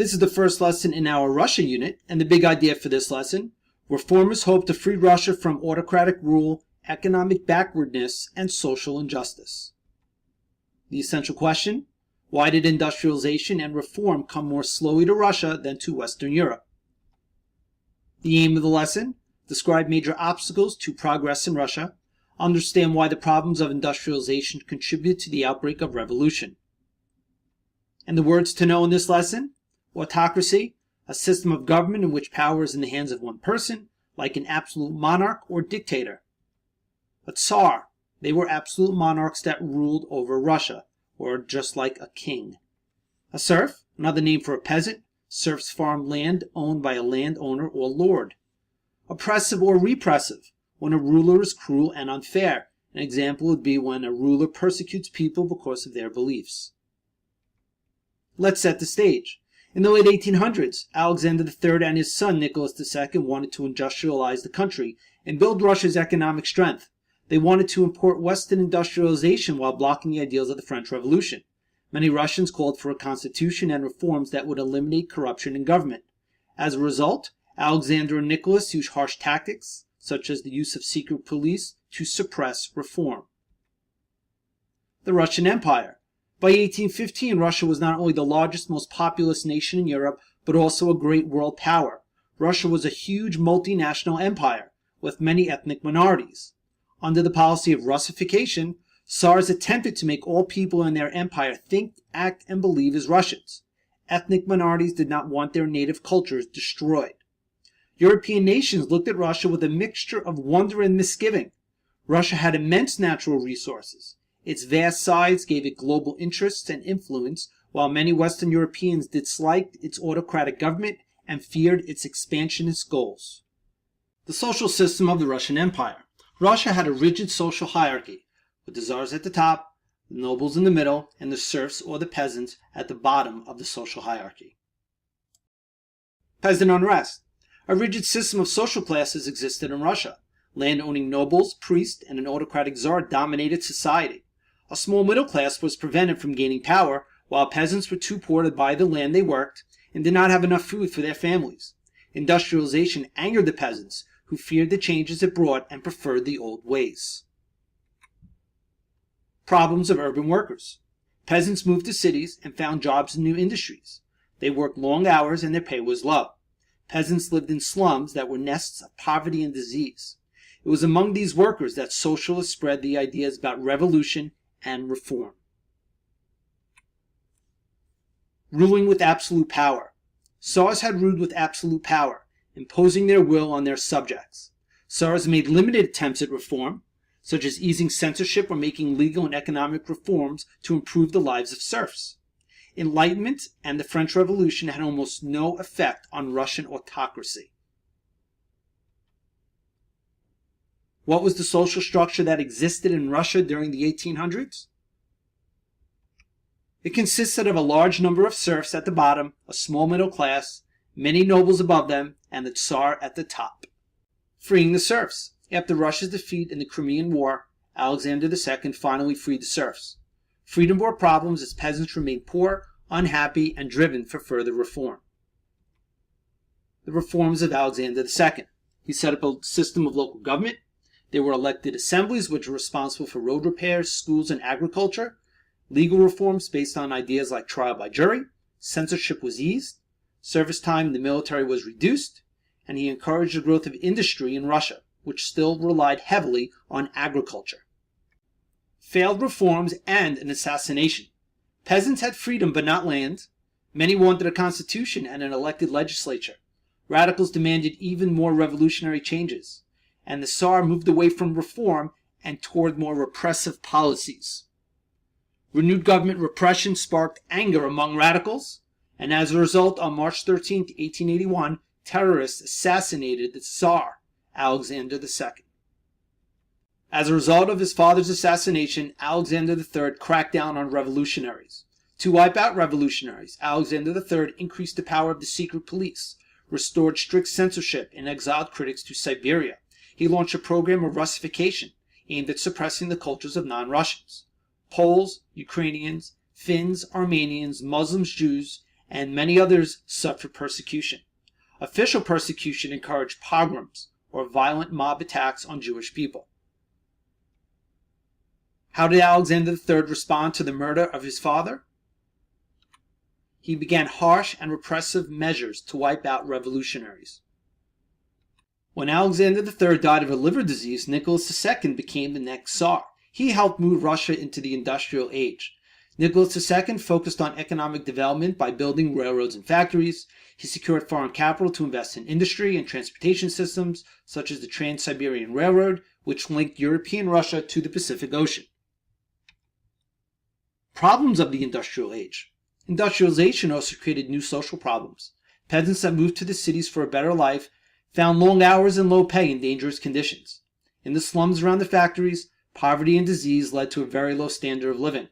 This is the first lesson in our Russia unit, and the big idea for this lesson: reformers hope to free Russia from autocratic rule, economic backwardness, and social injustice. The essential question: why did industrialization and reform come more slowly to Russia than to Western Europe? The aim of the lesson: describe major obstacles to progress in Russia, understand why the problems of industrialization contributed to the outbreak of revolution. And the words to know in this lesson: autocracy, a system of government in which power is in the hands of one person, like an absolute monarch or dictator. A Tsar, they were absolute monarchs that ruled over Russia, or just like a king. A serf, another name for a peasant. Serfs farmed land owned by a landowner or lord. Oppressive or repressive, when a ruler is cruel and unfair. An example would be when a ruler persecutes people because of their beliefs. Let's set the stage. In the late 1800s, Alexander III and his son Nicholas II wanted to industrialize the country and build Russia's economic strength. They wanted to import Western industrialization while blocking the ideals of the French Revolution. Many Russians called for a constitution and reforms that would eliminate corruption in government. As a result, Alexander and Nicholas used harsh tactics, such as the use of secret police, to suppress reform. The Russian Empire. By 1815, Russia was not only the largest, most populous nation in Europe, but also a great world power. Russia was a huge multinational empire, with many ethnic minorities. Under the policy of Russification, Tsars attempted to make all people in their empire think, act, and believe as Russians. Ethnic minorities did not want their native cultures destroyed. European nations looked at Russia with a mixture of wonder and misgiving. Russia had immense natural resources. Its vast size gave it global interests and influence, while many Western Europeans disliked its autocratic government and feared its expansionist goals. The social system of the Russian Empire. Russia had a rigid social hierarchy, with the czars at the top, the nobles in the middle, and the serfs or the peasants at the bottom of the social hierarchy. Peasant unrest. A rigid system of social classes existed in Russia. Land-owning nobles, priests, and an autocratic czar dominated society. A small middle class was prevented from gaining power, while peasants were too poor to buy the land they worked and did not have enough food for their families. Industrialization angered the peasants, who feared the changes it brought and preferred the old ways. Problems of urban workers. Peasants moved to cities and found jobs in new industries. They worked long hours and their pay was low. Peasants lived in slums that were nests of poverty and disease. It was among these workers that socialists spread the ideas about revolution and reform. Ruling with absolute power. Tsars had ruled with absolute power, imposing their will on their subjects. Tsars made limited attempts at reform, such as easing censorship or making legal and economic reforms to improve the lives of serfs. Enlightenment and the French Revolution had almost no effect on Russian autocracy. What was the social structure that existed in Russia during the 1800s? It consisted of a large number of serfs at the bottom, a small middle class, many nobles above them, and the Tsar at the top. Freeing the serfs. After Russia's defeat in the Crimean War, Alexander II finally freed the serfs. Freedom brought problems as peasants remained poor, unhappy, and driven for further reform. The reforms of Alexander II. He set up a system of local government. There were elected assemblies which were responsible for road repairs, schools, and agriculture. Legal reforms based on ideas like trial by jury. Censorship was eased. Service time in the military was reduced. And he encouraged the growth of industry in Russia, which still relied heavily on agriculture. Failed reforms and an assassination. Peasants had freedom but not land. Many wanted a constitution and an elected legislature. Radicals demanded even more revolutionary changes. And the Tsar moved away from reform and toward more repressive policies. Renewed government repression sparked anger among radicals, and as a result, on March 13, 1881, terrorists assassinated the Tsar, Alexander II. As a result of his father's assassination, Alexander III cracked down on revolutionaries. To wipe out revolutionaries, Alexander III increased the power of the secret police, restored strict censorship, and exiled critics to Siberia. He launched a program of Russification aimed at suppressing the cultures of non-Russians. Poles, Ukrainians, Finns, Armenians, Muslims, Jews, and many others suffered persecution. Official persecution encouraged pogroms, or violent mob attacks on Jewish people. How did Alexander III respond to the murder of his father? He began harsh and repressive measures to wipe out revolutionaries. When Alexander III died of a liver disease, Nicholas II became the next Tsar. He helped move Russia into the industrial age. Nicholas II focused on economic development by building railroads and factories. He secured foreign capital to invest in industry and transportation systems, such as the Trans-Siberian Railroad, which linked European Russia to the Pacific Ocean. Problems of the industrial age. Industrialization also created new social problems. Peasants that moved to the cities for a better life found long hours and low pay in dangerous conditions. In the slums around the factories, poverty and disease led to a very low standard of living.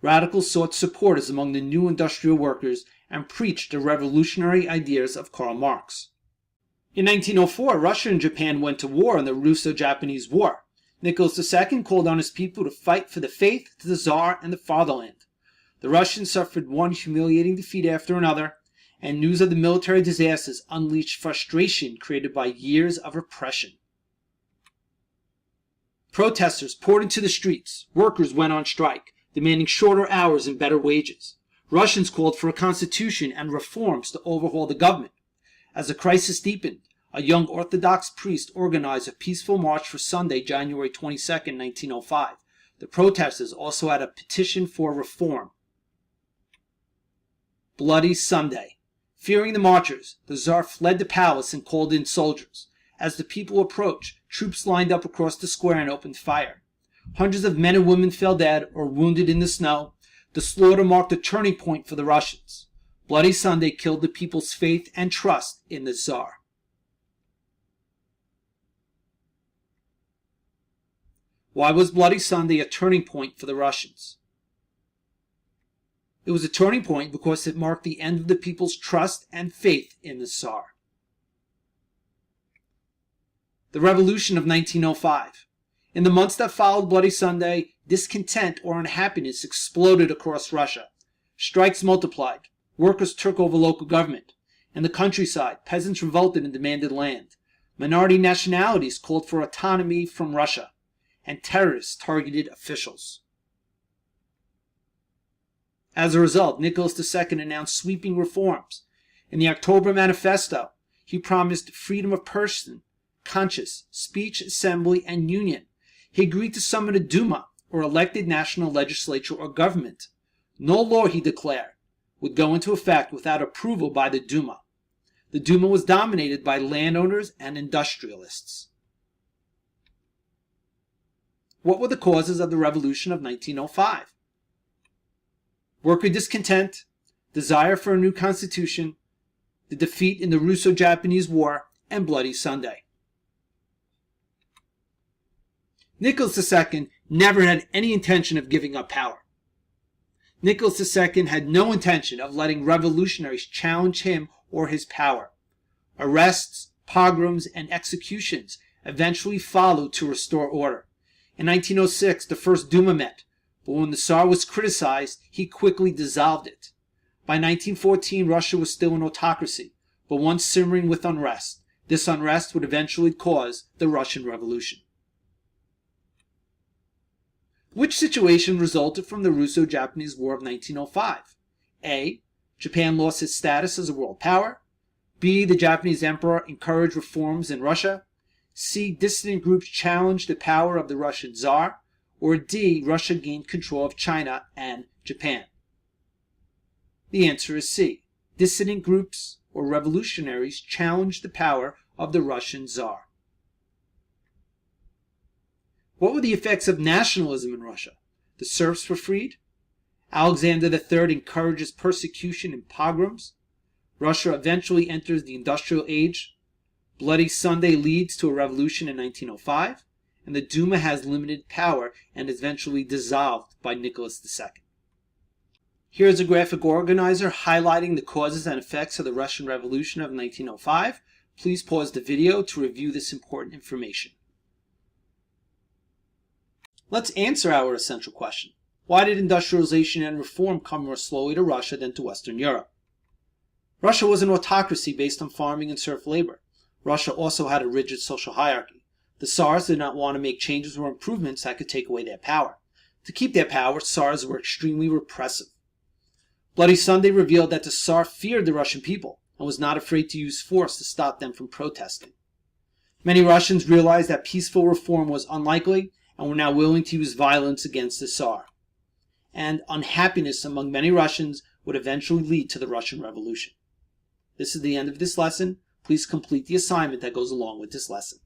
Radicals sought supporters among the new industrial workers and preached the revolutionary ideas of Karl Marx. In 1904, Russia and Japan went to war in the Russo-Japanese War. Nicholas II called on his people to fight for the faith, the Tsar, and the fatherland. The Russians suffered one humiliating defeat after another, and news of the military disasters unleashed frustration created by years of repression. Protesters poured into the streets. Workers went on strike, demanding shorter hours and better wages. Russians called for a constitution and reforms to overhaul the government. As the crisis deepened, a young Orthodox priest organized a peaceful march for Sunday, January 22, 1905. The protesters also had a petition for reform. Bloody Sunday. Fearing the marchers, the Tsar fled the palace and called in soldiers. As the people approached, troops lined up across the square and opened fire. Hundreds of men and women fell dead or wounded in the snow. The slaughter marked a turning point for the Russians. Bloody Sunday killed the people's faith and trust in the Tsar. Why was Bloody Sunday a turning point for the Russians? It was a turning point because it marked the end of the people's trust and faith in the Tsar. The Revolution of 1905. In the months that followed Bloody Sunday, discontent or unhappiness exploded across Russia. Strikes multiplied. Workers took over local government. In the countryside, peasants revolted and demanded land. Minority nationalities called for autonomy from Russia. And terrorists targeted officials. As a result, Nicholas II announced sweeping reforms. In the October Manifesto, he promised freedom of person, conscience, speech, assembly, and union. He agreed to summon a Duma, or elected national legislature or government. No law, he declared, would go into effect without approval by the Duma. The Duma was dominated by landowners and industrialists. What were the causes of the Revolution of 1905? Worker discontent, desire for a new constitution, the defeat in the Russo-Japanese War, and Bloody Sunday. Nicholas II never had any intention of giving up power. Nicholas II had no intention of letting revolutionaries challenge him or his power. Arrests, pogroms, and executions eventually followed to restore order. In 1906, the first Duma met, but when the Tsar was criticized, he quickly dissolved it. By 1914, Russia was still an autocracy, but once simmering with unrest. This unrest would eventually cause the Russian Revolution. Which situation resulted from the Russo-Japanese War of 1905? A. Japan lost its status as a world power. B. The Japanese emperor encouraged reforms in Russia. C. Dissident groups challenged the power of the Russian Tsar. Or D. Russia gained control of China and Japan. The answer is C. Dissident groups or revolutionaries challenged the power of the Russian Tsar. What were the effects of nationalism in Russia? The serfs were freed. Alexander III encourages persecution and pogroms. Russia eventually enters the industrial age. Bloody Sunday leads to a revolution in 1905. And the Duma has limited power and is eventually dissolved by Nicholas II. Here is a graphic organizer highlighting the causes and effects of the Russian Revolution of 1905. Please pause the video to review this important information. Let's answer our essential question. Why did industrialization and reform come more slowly to Russia than to Western Europe? Russia was an autocracy based on farming and serf labor. Russia also had a rigid social hierarchy. The Tsars did not want to make changes or improvements that could take away their power. To keep their power, Tsars were extremely repressive. Bloody Sunday revealed that the Tsar feared the Russian people and was not afraid to use force to stop them from protesting. Many Russians realized that peaceful reform was unlikely and were now willing to use violence against the Tsar. And unhappiness among many Russians would eventually lead to the Russian Revolution. This is the end of this lesson. Please complete the assignment that goes along with this lesson.